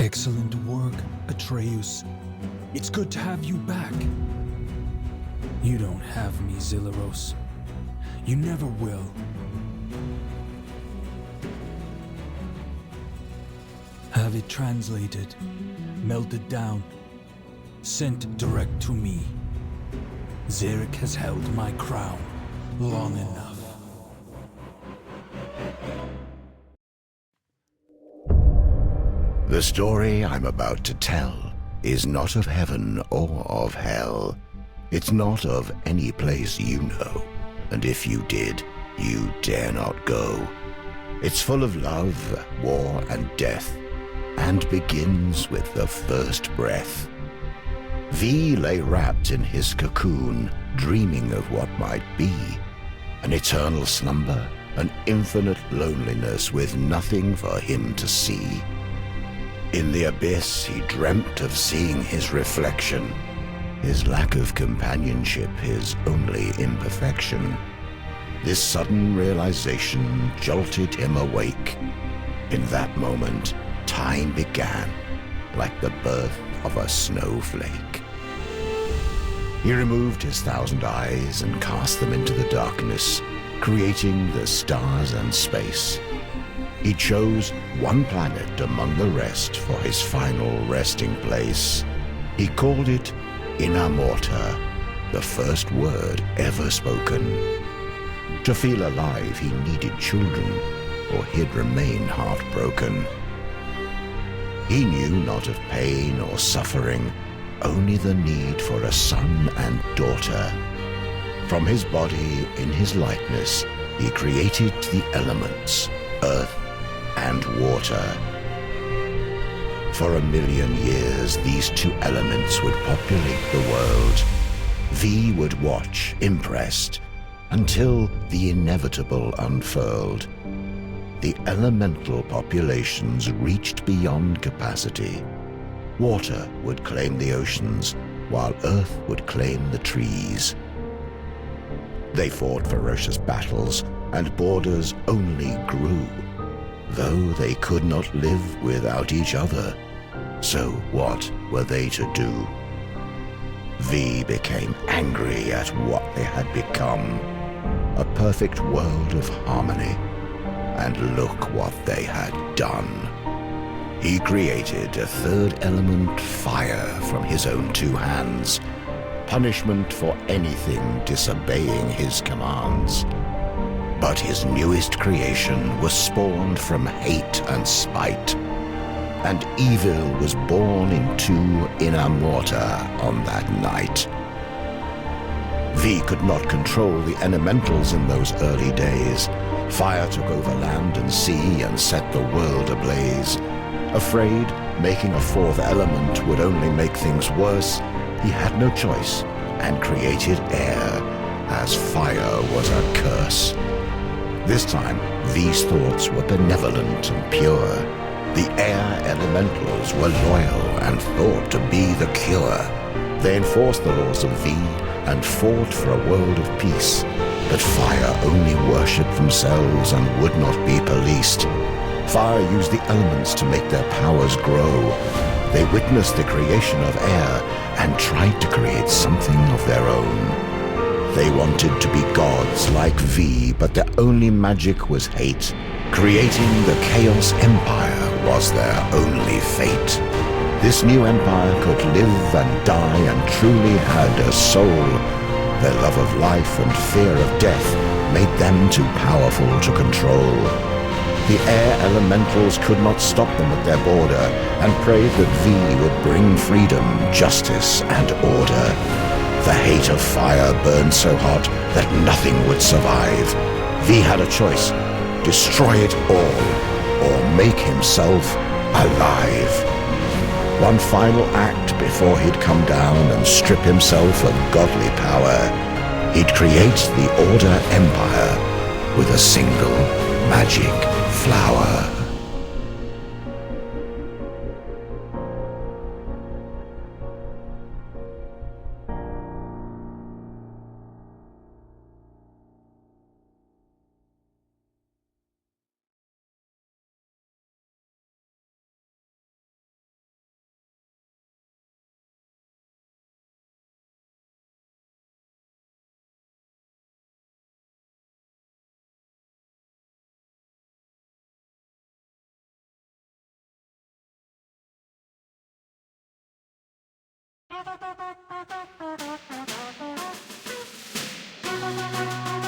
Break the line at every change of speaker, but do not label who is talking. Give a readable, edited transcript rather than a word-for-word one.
Excellent work, Atreus. It's good to have you back. You don't have me, Zilleros. You never will. Have it translated, melted down, sent direct to me. Zarek has held my crown long enough.
The story I'm about to tell is not of heaven or of hell. It's not of any place you know, and if you did, you dare not go. It's full of love, war, and death, and begins with the first breath. V lay wrapped in his cocoon, dreaming of what might be. An eternal slumber, an infinite loneliness with nothing for him to see. In the abyss, he dreamt of seeing his reflection, his lack of companionship, his only imperfection. This sudden realization jolted him awake. In that moment, time began, like the birth of a snowflake. He removed his 1,000 eyes and cast them into the darkness, creating the stars and space. He chose one planet among the rest for his final resting place. He called it Inamorta, the first word ever spoken. To feel alive, he needed children, or he'd remain heartbroken. He knew not of pain or suffering, only the need for a son and daughter. From his body, in his likeness, he created the elements, earth and water. For 1,000,000 years, these two elements would populate the world. V would watch, impressed, until the inevitable unfurled. The elemental populations reached beyond capacity. Water would claim the oceans, while earth would claim the trees. They fought ferocious battles, and borders only grew. Though they could not live without each other, so what were they to do? V became angry at what they had become, a perfect world of harmony, and look what they had done. He created a third element, fire, from his own 2 hands, punishment for anything disobeying his commands. But his newest creation was spawned from hate and spite, and evil was born into Inamorta on that night. V could not control the elementals in those early days. Fire took over land and sea and set the world ablaze. Afraid making a 4th element would only make things worse, he had no choice and created air, as fire was a curse. This time, V's thoughts were benevolent and pure. The air elementals were loyal and thought to be the cure. They enforced the laws of V and fought for a world of peace. But fire only worshipped themselves and would not be policed. Fire used the elements to make their powers grow. They witnessed the creation of air and tried to create something of their own. They wanted to be gods like V, but their only magic was hate. Creating the Chaos Empire was their only fate. This new empire could live and die and truly had a soul. Their love of life and fear of death made them too powerful to control. The air elementals could not stop them at their border and prayed that V would bring freedom, justice, and order. The hate of fire burned so hot that nothing would survive. V had a choice: destroy it all, or make himself alive. One final act before he'd come down and strip himself of godly power. He'd create the Order Empire with a single magic flower.
Thank you.